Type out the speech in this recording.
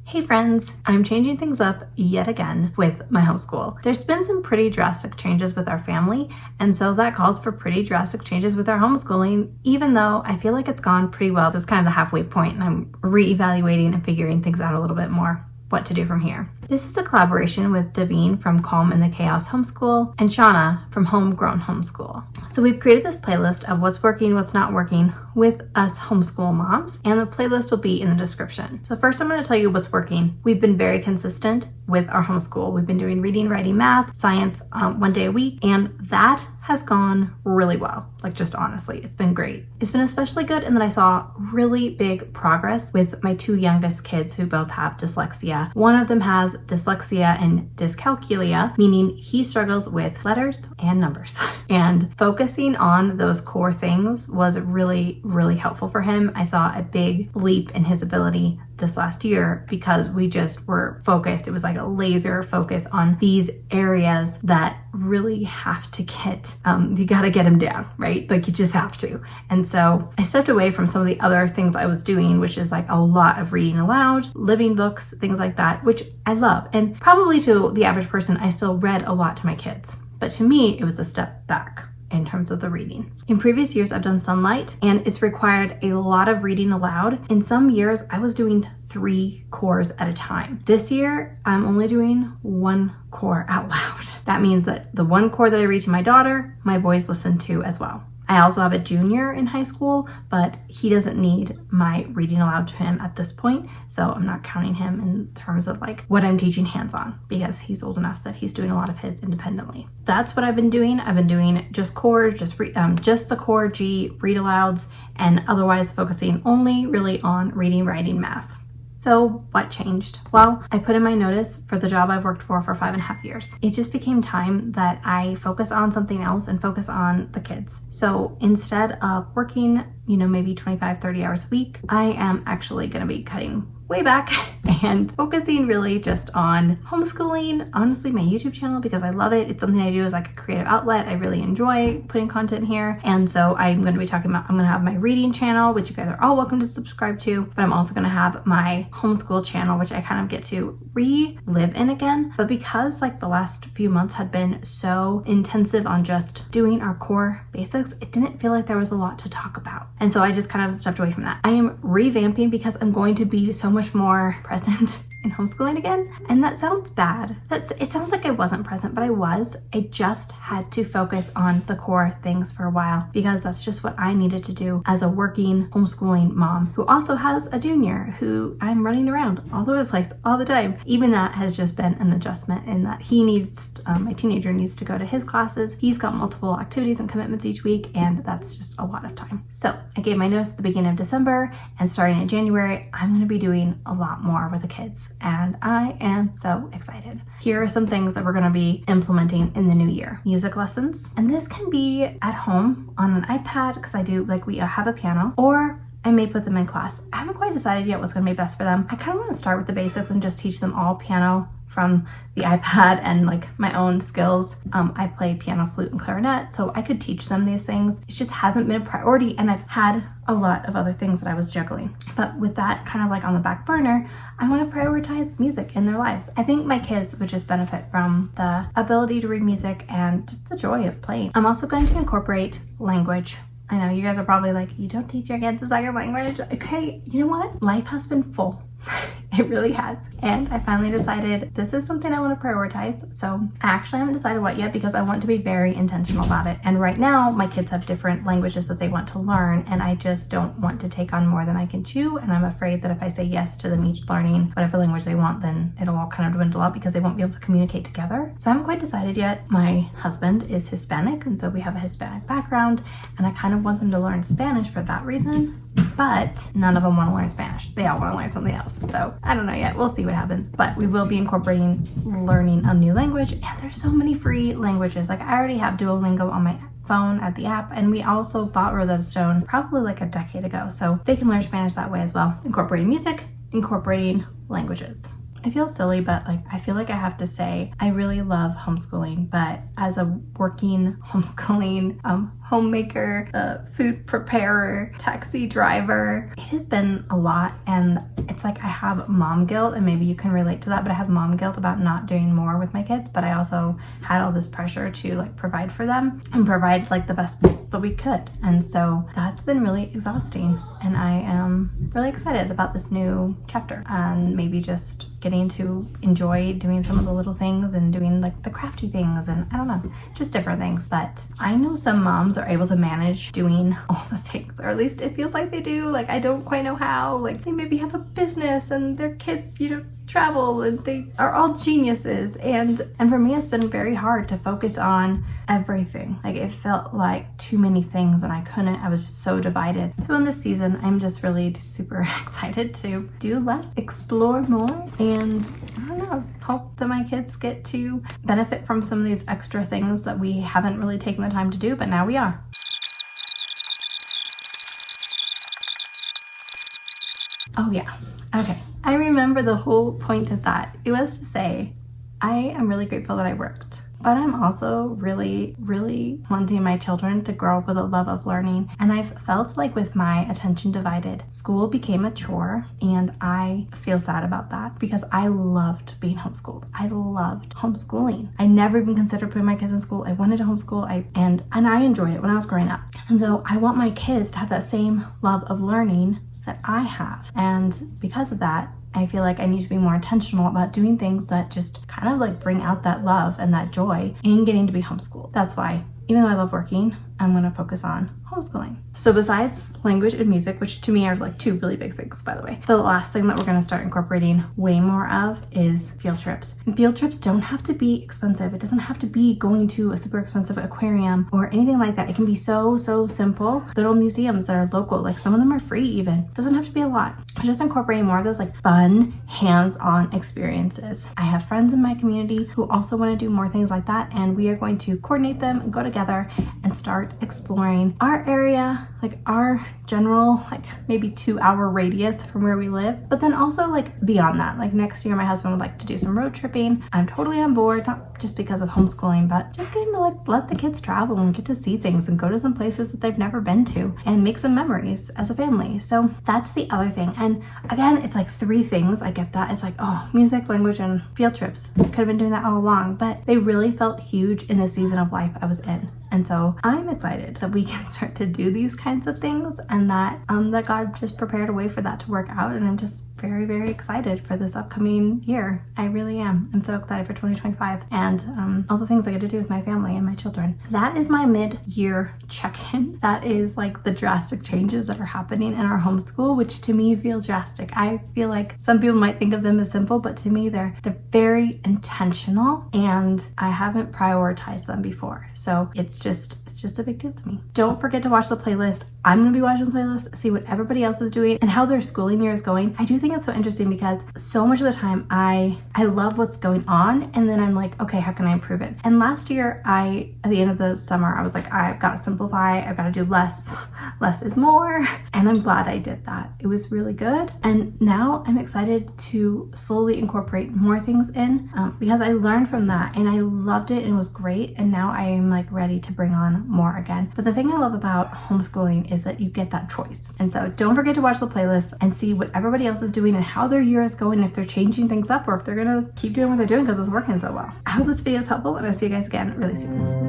Hey friends, I'm changing things up yet again with my homeschool. There's been some pretty drastic changes with our family, and so that calls for pretty drastic changes with our homeschooling, even though I feel like it's gone pretty well. There's kind of the halfway point, and I'm reevaluating and figuring things out a little bit more. What to do from here. This is a collaboration with Davine from and the Chaos Homeschool and Shauna from Homegrown Homeschool. So we've created this playlist of what's working, what's not working with us homeschool moms, and the playlist will be in the description. So first I'm going to tell you what's working. We've been very consistent with our homeschool. We've been doing reading, writing, math, science 1 day a week, and that has gone really well. Like, just honestly, it's been great. It's been especially good in that I saw really big progress with my 2 youngest kids who both have dyslexia. One of them has dyslexia and dyscalculia, meaning he struggles with letters and numbers. And focusing on those core things was really, really helpful for him. I saw a big leap in his ability this last year because we just were focused. It was like a laser focus on these areas that really have to get, you gotta get them down, right? Like, you just have to. And so I stepped away from some of the other things I was doing, which is like a lot of reading aloud, living books, things like that, which I love. And probably to the average person, I still read a lot to my kids. But to me, it was a step back in terms of the reading. In previous years, I've done Sunlight, and it's required a lot of reading aloud. In some years, I was doing 3 cores at a time. This year, I'm only doing 1 core out loud. That means that the 1 core that I read to my daughter, my boys listen to as well. I also have a junior in high school, but he doesn't need my reading aloud to him at this point, so I'm not counting him in terms of like what I'm teaching hands-on, because he's old enough that he's doing a lot of his independently. That's what I've been doing. I've been doing just cores, just the core G read alouds, and otherwise focusing only really on reading, writing, math. So what changed? Well, I put in my notice for the job I've worked for 5.5 years. It just became time that I focus on something else and focus on the kids. So instead of working, maybe 25, 30 hours a week, I am actually going to be cutting way back and focusing really just on homeschooling, honestly, my YouTube channel, because I love it. It's something I do as like a creative outlet. I really enjoy putting content here. And so I'm going to be talking about, I'm going to have my reading channel, which you guys are all welcome to subscribe to, but I'm also going to have my homeschool channel, which I kind of get to relive in again. But because like the last few months had been so intensive on just doing our core basics, it didn't feel like there was a lot to talk about. And so I just kind of stepped away from that. I am revamping because I'm going to be so much more present in homeschooling again. And that sounds bad. It sounds like I wasn't present, but I was. I just had to focus on the core things for a while because that's just what I needed to do as a working homeschooling mom who also has a junior who I'm running around all over the place all the time. Even that has just been an adjustment in that he needs, my teenager needs to go to his classes. He's got multiple activities and commitments each week, and that's just a lot of time. So I gave my notice at the beginning of December, and starting in January, I'm going to be doing a lot more with the kids. And I am so excited. Here are some things that we're going to be implementing in the new year. Music lessons. And this can be at home on an iPad, because we have a piano, or I may put them in class. I haven't quite decided yet what's going to be best for them. I kind of want to start with the basics and just teach them all piano from the iPad and like my own skills. I play piano, flute, and clarinet, so I could teach them these things. It just hasn't been a priority, and I've had a lot of other things that I was juggling. But with that kind of like on the back burner, I want to prioritize music in their lives. I think my kids would just benefit from the ability to read music and just the joy of playing. I'm also going to incorporate language. I know you guys are probably like, you don't teach your kids a second language. Okay, you know what? Life has been full. It really has. And I finally decided this is something I want to prioritize. So I actually haven't decided what yet because I want to be very intentional about it. And right now my kids have different languages that they want to learn, and I just don't want to take on more than I can chew. And I'm afraid that if I say yes to them each learning whatever language they want, then it'll all kind of dwindle out because they won't be able to communicate together. So I haven't quite decided yet. My husband is Hispanic, and so we have a Hispanic background, and I kind of want them to learn Spanish for that reason. But none of them want to learn Spanish. They all want to learn something else. So I don't know yet. We'll see what happens. But we will be incorporating learning a new language. And there's so many free languages. Like, I already have Duolingo on my phone at the app. And we also bought Rosetta Stone probably like a decade ago. So they can learn Spanish that way as well. Incorporating music, incorporating languages. I feel silly, but like I feel like I have to say I really love homeschooling, but as a working homeschooling homemaker, food preparer, taxi driver, it has been a lot. And it's like I have mom guilt, and maybe you can relate to that, but I have mom guilt about not doing more with my kids. But I also had all this pressure to like provide for them and provide like the best that we could. And so that's been really exhausting. And I am really excited about this new chapter and maybe just getting to enjoy doing some of the little things and doing like the crafty things and I don't know, just different things. But I know some moms are able to manage doing all the things, or at least it feels like they do. Like I don't quite know how. Like they maybe have a business and their kids, travel, and they are all geniuses. And for me, it's been very hard to focus on everything. Like it felt like too many things and I was just so divided. So in this season, I'm just really super excited to do less, explore more, and I don't know, hope that my kids get to benefit from some of these extra things that we haven't really taken the time to do, but now we are. Oh yeah, okay. I remember the whole point of that. It was to say, I am really grateful that I worked, but I'm also really, really wanting my children to grow up with a love of learning. And I've felt like with my attention divided, school became a chore, and I feel sad about that because I loved being homeschooled. I loved homeschooling. I never even considered putting my kids in school. I wanted to homeschool, and I enjoyed it when I was growing up. And so I want my kids to have that same love of learning that I have. And because of that, I feel like I need to be more intentional about doing things that just kind of like bring out that love and that joy in getting to be homeschooled. That's why, even though I love working, I'm going to focus on homeschooling. So besides language and music, which to me are like two really big things, by the way, the last thing that we're going to start incorporating way more of is field trips. And field trips don't have to be expensive. It doesn't have to be going to a super expensive aquarium or anything like that. It can be so simple. Little museums that are local, like some of them are free even. It doesn't have to be a lot. Just incorporating more of those like fun, hands-on experiences. I have friends in my community who also want to do more things like that, and we are going to coordinate them and go together and start exploring our area, like our general, like maybe 2-hour radius from where we live, but then also like beyond that. Like next year, my husband would like to do some road tripping. I'm totally on board, not just because of homeschooling, but just getting to like let the kids travel and get to see things and go to some places that they've never been to and make some memories as a family. So that's the other thing. And again, it's like 3 things. I get that. It's like, oh, music, language, and field trips. I could have been doing that all along, but they really felt huge in the season of life I was in. And so I'm excited that we can start to do these kinds of things, and that that God just prepared a way for that to work out. And I'm just very, very excited for this upcoming year. I really am. I'm so excited for 2025 and all the things I get to do with my family and my children. That is my mid-year check-in. That is like the drastic changes that are happening in our homeschool, which to me feels drastic. I feel like some people might think of them as simple, but to me they're very intentional, and I haven't prioritized them before. So it's just a big deal to me. Don't forget to watch the playlist. I'm going to be watching the playlist, see what everybody else is doing and how their schooling year is going. I do think it's so interesting because so much of the time I love what's going on, and then I'm like, okay, how can I improve it? And last year, at the end of the summer, I was like, I've got to simplify. I've got to do less. Less is more. And I'm glad I did that. It was really good. And now I'm excited to slowly incorporate more things in because I learned from that and I loved it and it was great. And now I am like ready to bring on more again. But the thing I love about homeschooling is that you get that choice. And so don't forget to watch the playlist and see what everybody else is doing and how their year is going, if they're changing things up or if they're going to keep doing what they're doing because it's working so well. I hope this video is helpful, and I'll see you guys again really soon.